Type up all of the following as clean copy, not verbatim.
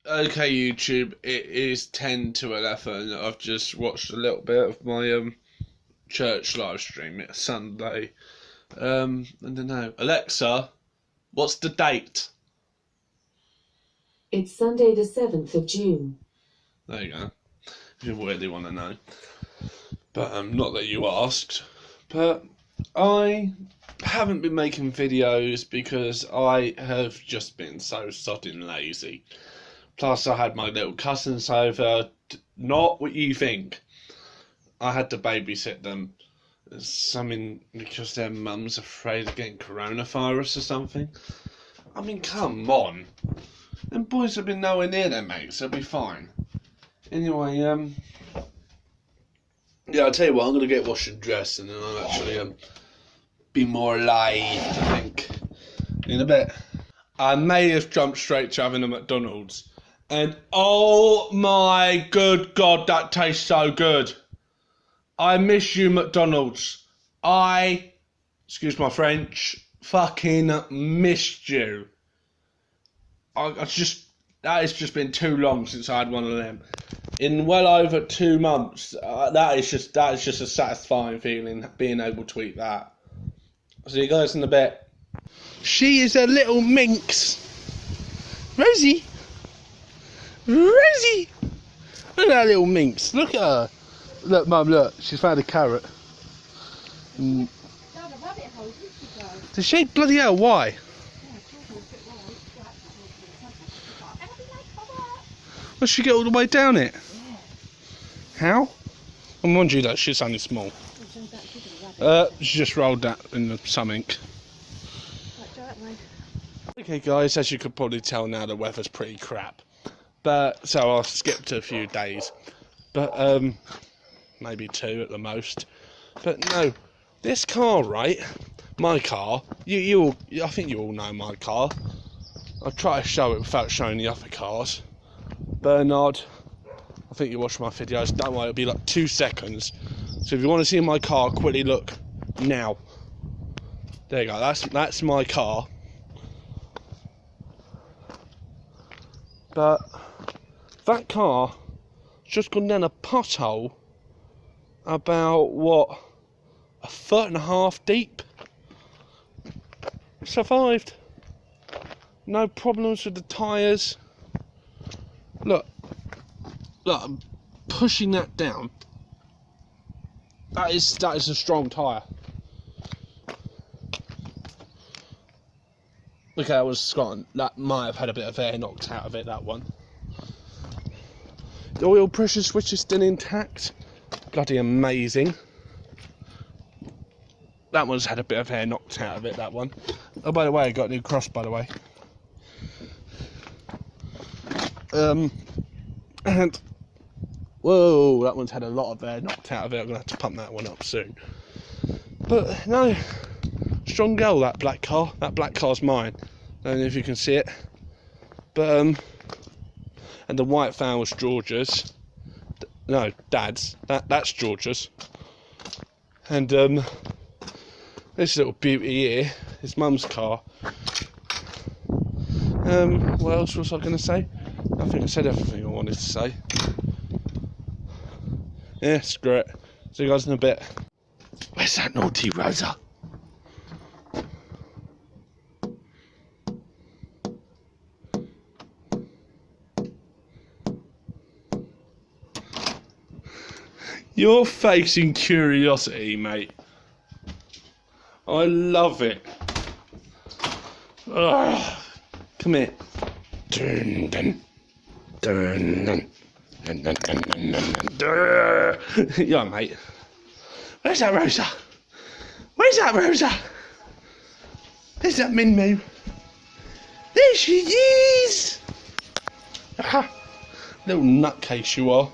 Okay, YouTube, it is 10 to 11. I've just watched a little bit of my church live stream. It's Sunday. I don't know. Alexa, what's the date? It's Sunday the 7th of June. There you go. If you really want to know. But not that you asked. But I haven't been making videos because I have just been so sodding lazy. Plus, I had my little cousins over. Not what you think. I had to babysit them. Something because their mum's afraid of getting coronavirus or something. I mean, come on. Them boys have been nowhere near their mates. They'll be fine. Anyway, yeah, I'll tell you what. I'm gonna get washed and dressed, and then I'll actually be more alive. I think in a bit. I may have jumped straight to having a McDonald's. And oh my good God, that tastes so good. I miss you, McDonald's. Excuse my French, fucking missed you. That has just been too long since I had one of them. In well over 2 months, that is just a satisfying feeling, being able to eat that. See you guys in a bit. She is a little minx. Rosie. Rosie! Look at that little minx. Look at her. Look, Mum, look. She's found a carrot. Does she? Bloody hell, why? Does she get all the way down it? How? I mind you that she's only small. She just rolled that in the something. Okay guys, as you could probably tell now, the weather's pretty crap. But so I'll skip to a few days, but maybe 2 at the most. But no, this car, right? My car. I think you all know my car. I'll try to show it without showing the other cars. Bernard, I think you watched my videos. Don't worry, it'll be like 2 seconds. So if you want to see my car, quickly look now. There you go. That's my car. But that car just gone down a pothole about, what, 1.5 feet deep. It survived. No problems with the tyres. Look, I'm pushing that down. That is a strong tyre. Look, that was Scotland. That might have had a bit of air knocked out of it, that one. The oil pressure switch is still intact. Bloody amazing. That one's had a bit of air knocked out of it, that one. Oh, by the way, I got a new cross, by the way. And whoa, that one's had a lot of air knocked out of it. I'm gonna have to pump that one up soon. But no, strong girl, that black car. That black car's mine. I don't know if you can see it, but and the white van was George's. No, Dad's. That's George's. And this little beauty here is Mum's car. What else was I going to say? I think I said everything I wanted to say. Yeah, screw it. See you guys in a bit. Where's that naughty Rosa? You're facing curiosity, mate. I love it. Ugh. Come here. Dun, dun, dun, dun, dun, dun, dun, dun, dun. Yeah, mate. Where's that Rosa? Where's that Rosa? There's that Minmoo. There she is. Aha. Little nutcase you are.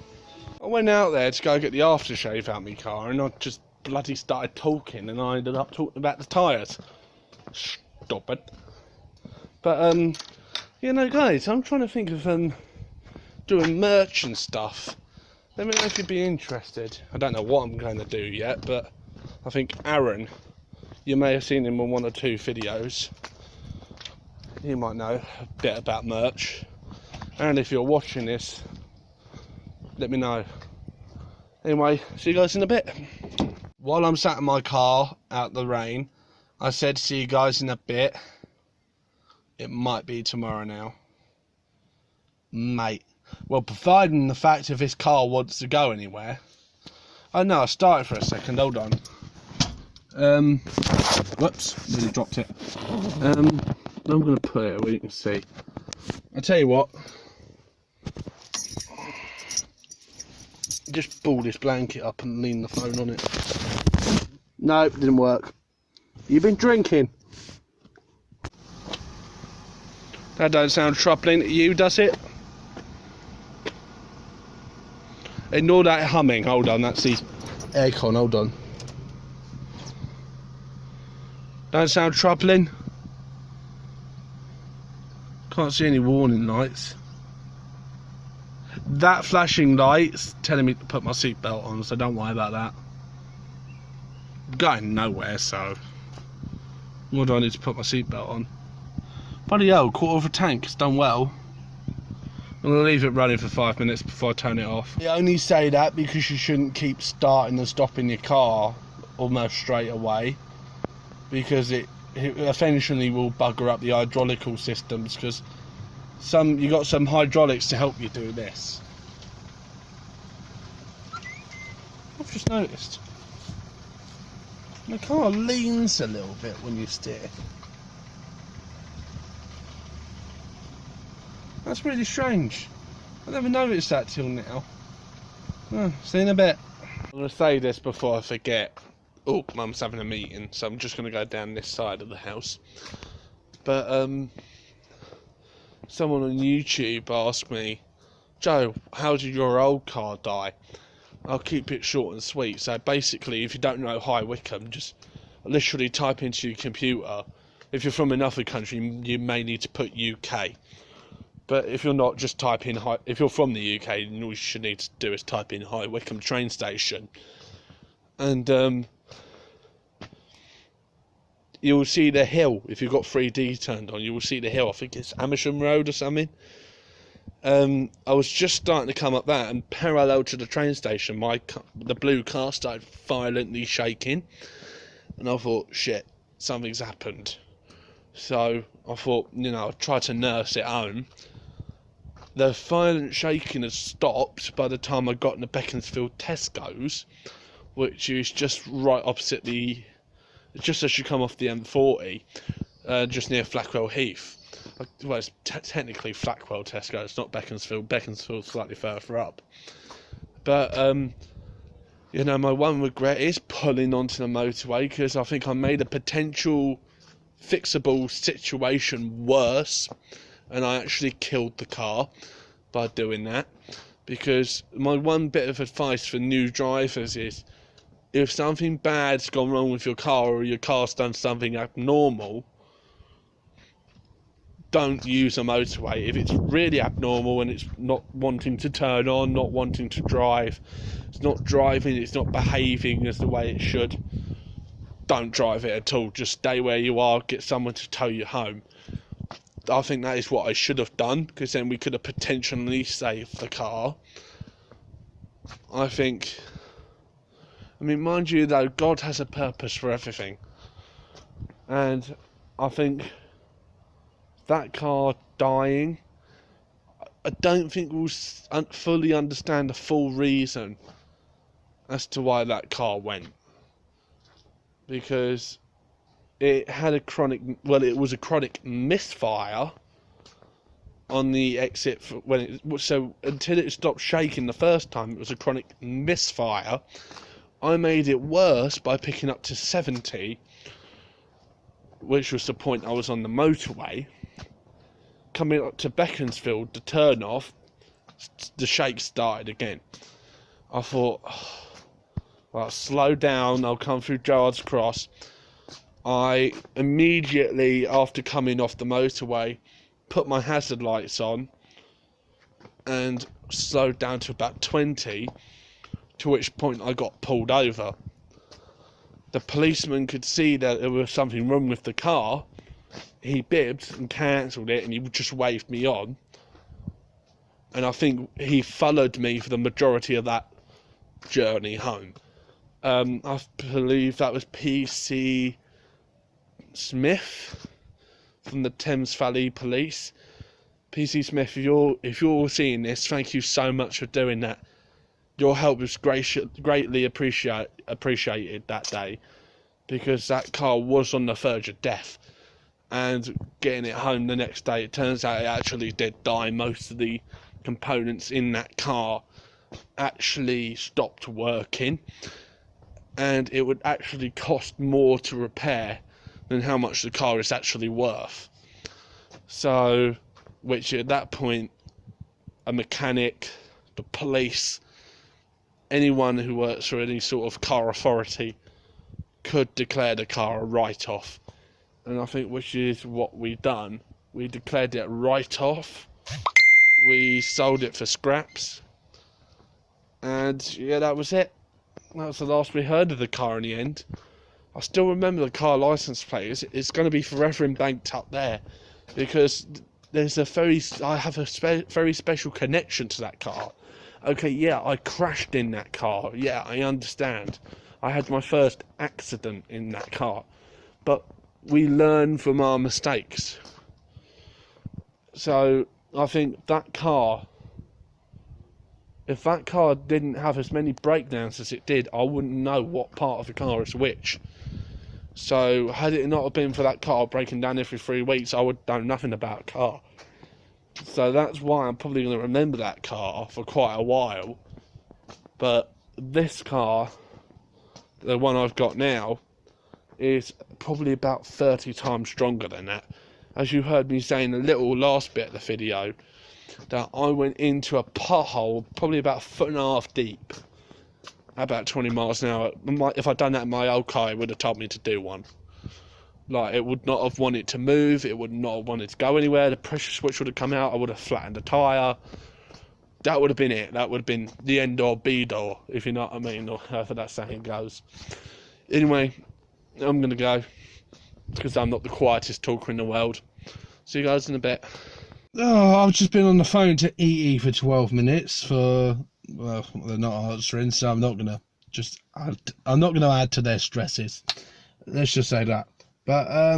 I went out there to go get the aftershave out my car, and I just bloody started talking, and I ended up talking about the tyres. Stupid. But you know, guys, I'm trying to think of doing merch and stuff. Let me know if you'd be interested. I don't know what I'm going to do yet, but I think Aaron, you may have seen him on 1 or 2 videos. You might know a bit about merch. And if you're watching this, let me know. Anyway, see you guys in a bit. While I'm sat in my car out the rain, I said see you guys in a bit. It might be tomorrow now. Mate. Well, providing the fact if this car wants to go anywhere. Oh no, I started for a second, hold on. Whoops, nearly dropped it. I'm going to put it where you can see. I tell you what. Just pull this blanket up and lean the phone on it. No, it didn't work. You've been drinking. That don't sound troubling to you, does it? Ignore that humming. Hold on, that's the aircon. Hold on. Don't sound troubling. Can't see any warning lights. That flashing light's telling me to put my seatbelt on, so don't worry about that. I'm going nowhere, so what do I need to put my seatbelt on? Bloody hell, quarter of a tank, it's done well. I'm going to leave it running for 5 minutes before I turn it off. I only say that because you shouldn't keep starting and stopping your car almost straight away, because it eventually will bugger up the hydraulical systems, because you got some hydraulics to help you do this. I've just noticed the car leans a little bit when you steer. That's really strange. I never noticed that till now. Oh, see you in a bit. I'm going to say this before I forget. Oh, Mum's having a meeting, so I'm just going to go down this side of the house. But someone on YouTube asked me, Joe, how did your old car die? I'll keep it short and sweet. So basically, if you don't know High Wycombe, just literally type into your computer. If you're from another country, you may need to put UK. But if you're not, just type in if you're from the UK, then all you should need to do is type in High Wycombe train station. And you'll see the hill. If you've got 3D turned on, you will see the hill. I think it's Amersham Road or something. I was just starting to come up that, and parallel to the train station, the blue car started violently shaking, and I thought, shit, something's happened. So I thought, I'll try to nurse it home. The violent shaking had stopped by the time I got in the Beaconsfield Tesco's, which is just right opposite just as you come off the M40, just near Flackwell Heath. Well, it's technically Flackwell Tesco, it's not Beaconsfield. Beaconsfield's slightly further up. But, my one regret is pulling onto the motorway, because I think I made a potential fixable situation worse, and I actually killed the car by doing that. Because my one bit of advice for new drivers is, if something bad's gone wrong with your car, or your car's done something abnormal, don't use a motorway. If it's really abnormal and it's not wanting to turn on, not wanting to drive, it's not driving, it's not behaving as the way it should, don't drive it at all. Just stay where you are, get someone to tow you home. I think that is what I should have done, because then we could have potentially saved the car. Mind you though, God has a purpose for everything. And I think that car dying, I don't think we'll fully understand the full reason as to why that car went. Because it was a chronic misfire on the exit so until it stopped shaking the first time, it was a chronic misfire. I made it worse by picking up to 70, which was the point I was on the motorway. Coming up to Beaconsfield, the turn off, the shake started again. I thought, well, slow down, I'll come through Gerrards Cross. I immediately, after coming off the motorway, put my hazard lights on and slowed down to about 20, to which point I got pulled over. The policeman could see that there was something wrong with the car. He bibbed and cancelled it, and he just waved me on. and I think he followed me for the majority of that journey home. I believe that was PC Smith from the Thames Valley Police. PC Smith, if you're seeing this, thank you so much for doing that. Your help was greatly appreciated that day, because that car was on the verge of death, and getting it home the next day, it turns out it actually did die. Most of the components in that car actually stopped working, and it would actually cost more to repair than how much the car is actually worth. So, which at that point, a mechanic, the police, anyone who works for any sort of car authority could declare the car a write-off. And I think which is what we've done. We declared it a write-off. We sold it for scraps. And yeah, that was it. That was the last we heard of the car in the end. I still remember the car license plate. It's going to be forever embanked up there, because there's I have a very special connection to that car. Okay, yeah, I crashed in that car. Yeah, I understand. I had my first accident in that car. But we learn from our mistakes. So, I think that car, if that car didn't have as many breakdowns as it did, I wouldn't know what part of the car is which. So, had it not have been for that car breaking down every 3 weeks, I would know nothing about a car. So that's why I'm probably going to remember that car for quite a while. But this car, the one I've got now, is probably about 30 times stronger than that. As you heard me say in the little last bit of the video, that I went into a pothole probably about 1.5 feet deep, about 20 miles an hour. If I'd done that in my old car, it would have told me to do one. Like, it would not have wanted to move, it would not have wanted to go anywhere, the pressure switch would have come out, I would have flattened the tyre. That would have been it. That would have been the end or be door, if you know what I mean, or however that saying goes. Anyway, I'm going to go, because I'm not the quietest talker in the world. See you guys in a bit. Oh, I've just been on the phone to EE for 12 minutes well, they're not answering, so I'm not going to add to their stresses. Let's just say that. But,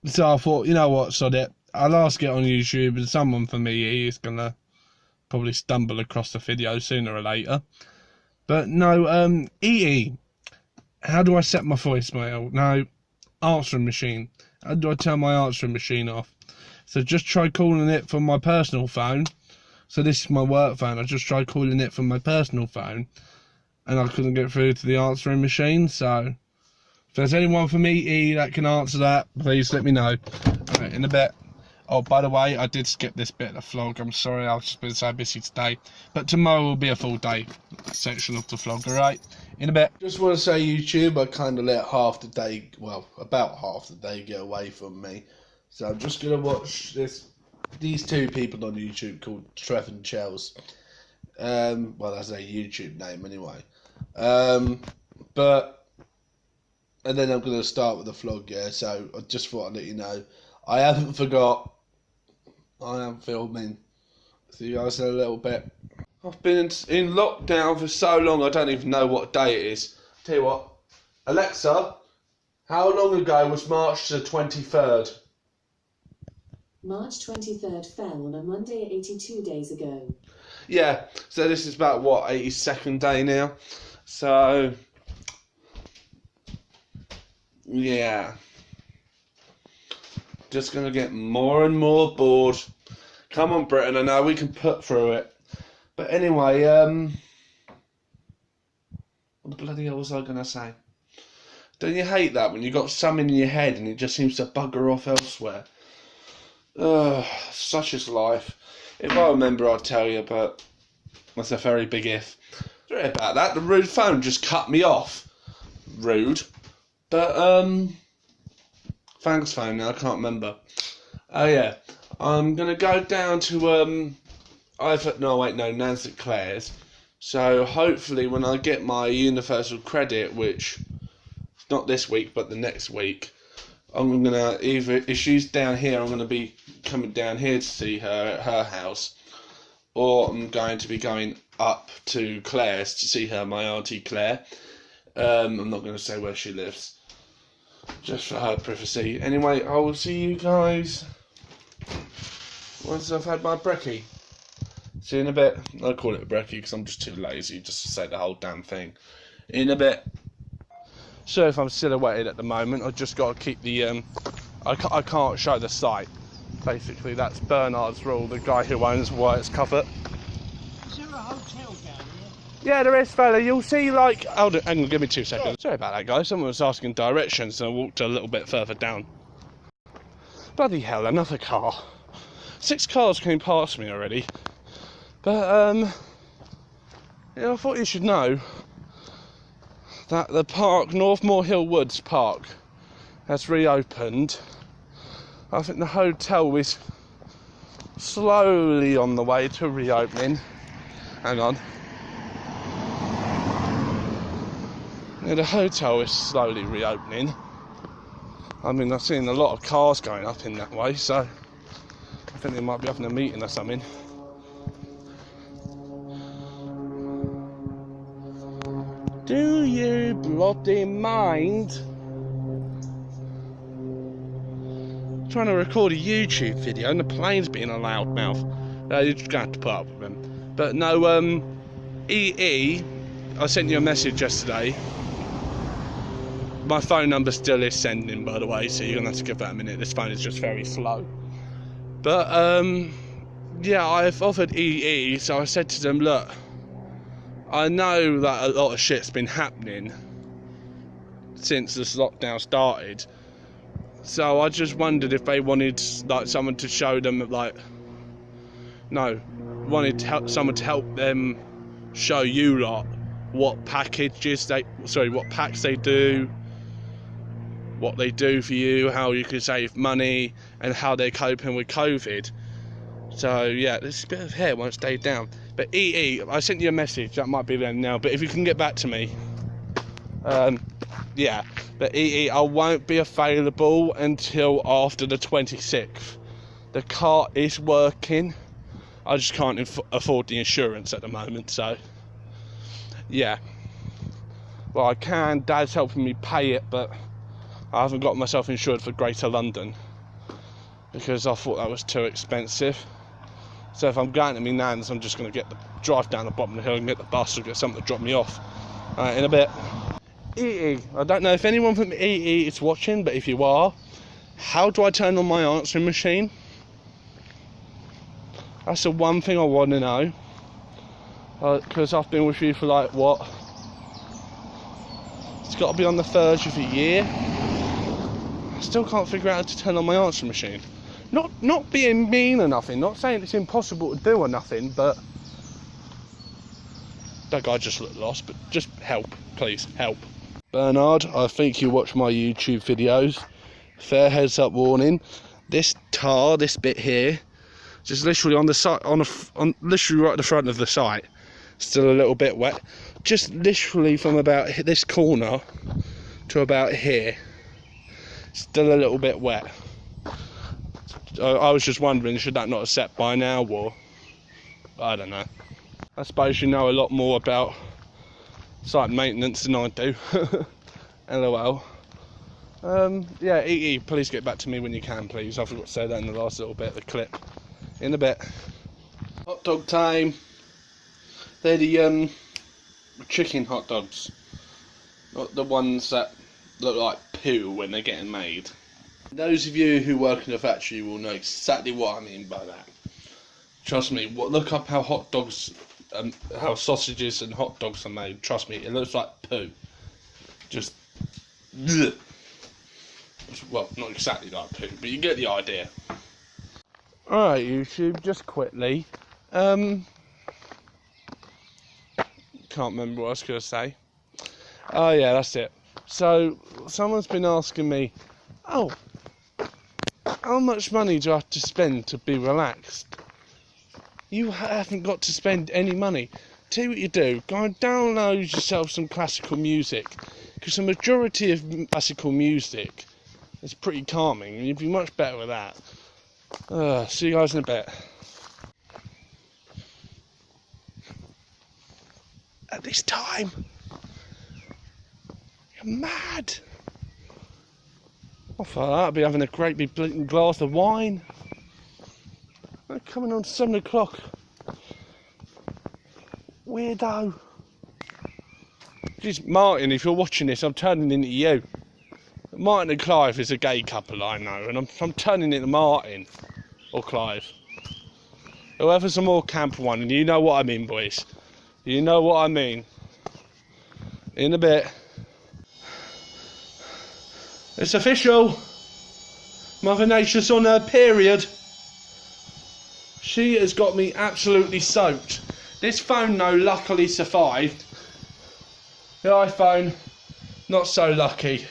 so I thought, you know what, sod it. I'll ask it on YouTube, and someone from EE is going to probably stumble across the video sooner or later. But no, EE, how do I set my voicemail? No, answering machine. How do I turn my answering machine off? So just try calling it from my personal phone. So this is my work phone. I just tried calling it from my personal phone, and I couldn't get through to the answering machine. So if there's anyone from EE that can answer that, please let me know. Alright, in a bit. Oh, by the way, I did skip this bit of the vlog. I'm sorry, I've just been so busy today. But tomorrow will be a full day section of the vlog, alright? In a bit. Just want to say, YouTube, I kind of let half the day, well, about half the day get away from me. So I'm just going to watch these two people on YouTube called Trev and Chels. Well, that's a YouTube name anyway. And then I'm going to start with the vlog, yeah. So I just thought I'd let you know. I haven't forgot. I am filming. See you guys in a little bit. I've been in lockdown for so long, I don't even know what day it is. Tell you what, Alexa, how long ago was March the 23rd? March 23rd fell on a Monday 82 days ago. Yeah, so this is about, what, 82nd day now? So, yeah. Just going to get more and more bored. Come on, Britain, I know we can put through it. But anyway, what the bloody hell was I going to say? Don't you hate that when you got something in your head and it just seems to bugger off elsewhere? Such is life. If I remember, I'll tell you, but that's a very big if. Sorry about that. The rude phone just cut me off. Rude. But, thanks phone now, I can't remember. Oh yeah. I'm going to go down to, Nancy Claire's. So hopefully when I get my universal credit, which is not this week, but the next week, I'm going to either, if she's down here, I'm going to be coming down here to see her at her house. or I'm going to be going up to Claire's to see her, my auntie Claire. I'm not going to say where she lives, just for her privacy. Anyway, I will see you guys once I've had my brekkie. See you in a bit. I call it a brekkie because I'm just too lazy just to say the whole damn thing. In a bit. So if I'm silhouetted at the moment, I've just got to keep the I can't show the site. Basically, that's Bernard's rule, the guy who owns Wyatt's Covert. Is there a hotel down here? Yeah, there is, fella. You'll see, like... Hold on, hang on, give me 2 seconds. Sorry about that, guys. Someone was asking directions, and I walked a little bit further down. Bloody hell, another car. 6 cars came past me already. But, yeah, I thought you should know that the park, Northmore Hill Woods Park, has reopened. I think the hotel is slowly on the way to reopening. Hang on. Yeah, the hotel is slowly reopening. I mean, I've seen a lot of cars going up in that way, so I think they might be having a meeting or something. Do you bloody mind? I'm trying to record a YouTube video and the plane's being a loudmouth. You're just going to have to put up with him. But no, EE, I sent you a message yesterday. My phone number still is sending, by the way, so you're going to have to give that a minute. This phone is just very slow. But, yeah, I've offered EE, so I said to them, look, I know that a lot of shit's been happening since this lockdown started, so I just wondered if they wanted, like, someone to show them, like, wanted to help, someone to help them show you lot what packages what packs they do, what they do for you, how you can save money, and how they're coping with COVID. So yeah, there's a bit of hair won't stay down. But EE, I sent you a message, that might be there now, but if you can get back to me, yeah. But EE, I won't be available until after the 26th. The car is working, I just can't afford the insurance at the moment, so yeah. Well, I can, Dad's helping me pay it, but I haven't got myself insured for Greater London because I thought that was too expensive. So if I'm going to my nan's, I'm just going to drive down the bottom of the hill and get the bus or get something to drop me off. In a bit. EE, I don't know if anyone from EE is watching, but if you are, how do I turn on my answering machine? That's the one thing I want to know. Because I've been with you for like, what? It's got to be on the 30th of a year. I still can't figure out how to turn on my answering machine. Not being mean or nothing, not saying it's impossible to do or nothing, but that guy just looked lost, but just help, please, help. Bernard, I think you watch my YouTube videos. Fair heads up warning. This bit here, just literally on the side, literally right at the front of the site, still a little bit wet. Just literally from about this corner to about here, still a little bit wet. I was just wondering, should that not have set by now, or I don't know. I suppose you know a lot more about site maintenance than I do. LOL. Yeah, EE, please get back to me when you can, please. I forgot to say that in the last little bit of the clip. In a bit. Hot dog time. They're the chicken hot dogs, not the ones that look like poo when they're getting made. Those of you who work in a factory will know exactly what I mean by that. Trust me, look up how hot dogs, how sausages and hot dogs are made. Trust me, it looks like poo. Just, bleh. Well, not exactly like poo, but you get the idea. Alright, YouTube, just quickly. Can't remember what I was going to say. Oh yeah, that's it. So, someone's been asking me, oh, how much money do I have to spend to be relaxed? You haven't got to spend any money. Tell you what you do, go and download yourself some classical music, because the majority of classical music is pretty calming, and you'd be much better with that. See you guys in a bit. at this time. You're mad. I thought I'd be having a great big blinking glass of wine. They're coming on 7 o'clock. Weirdo. Jeez, Martin, if you're watching this, I'm turning into you. Martin and Clive is a gay couple, I know, and I'm turning into Martin or Clive. Whoever's a more camp one, and you know what I mean, boys. You know what I mean. In a bit. It's official. Mother Nature's on her period. She has got me absolutely soaked. This phone, though, luckily survived. The iPhone, not so lucky.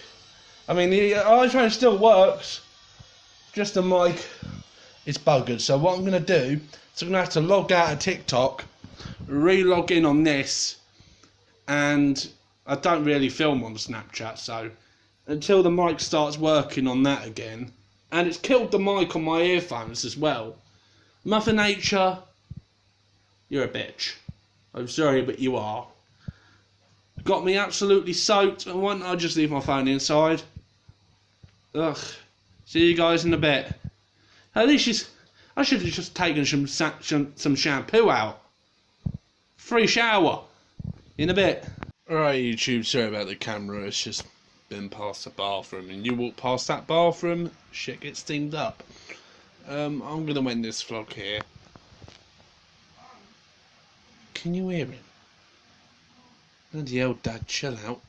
I mean, the iPhone still works. Just the mic is buggered. So what I'm going to do is I'm going to have to log out of TikTok, re-log in on this, and I don't really film on Snapchat, so until the mic starts working on that again, and it's killed the mic on my earphones as well. Mother Nature, you're a bitch. I'm sorry, but you are. Got me absolutely soaked, and why don't I just leave my phone inside? Ugh. See you guys in a bit. At least I should have just taken some shampoo out. Free shower. In a bit. Alright, YouTube, sorry about the camera, it's just been past the bathroom, and you walk past that bathroom, shit gets steamed up. I'm gonna end this vlog here. Can you hear him? Bloody hell, Dad, chill out.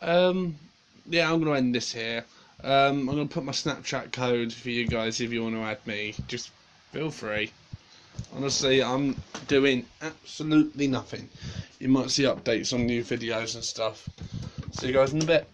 Yeah, I'm gonna end this here. I'm gonna put my Snapchat code for you guys if you want to add me. Just feel free. Honestly, I'm doing absolutely nothing. You might see updates on new videos and stuff. See you guys in a bit.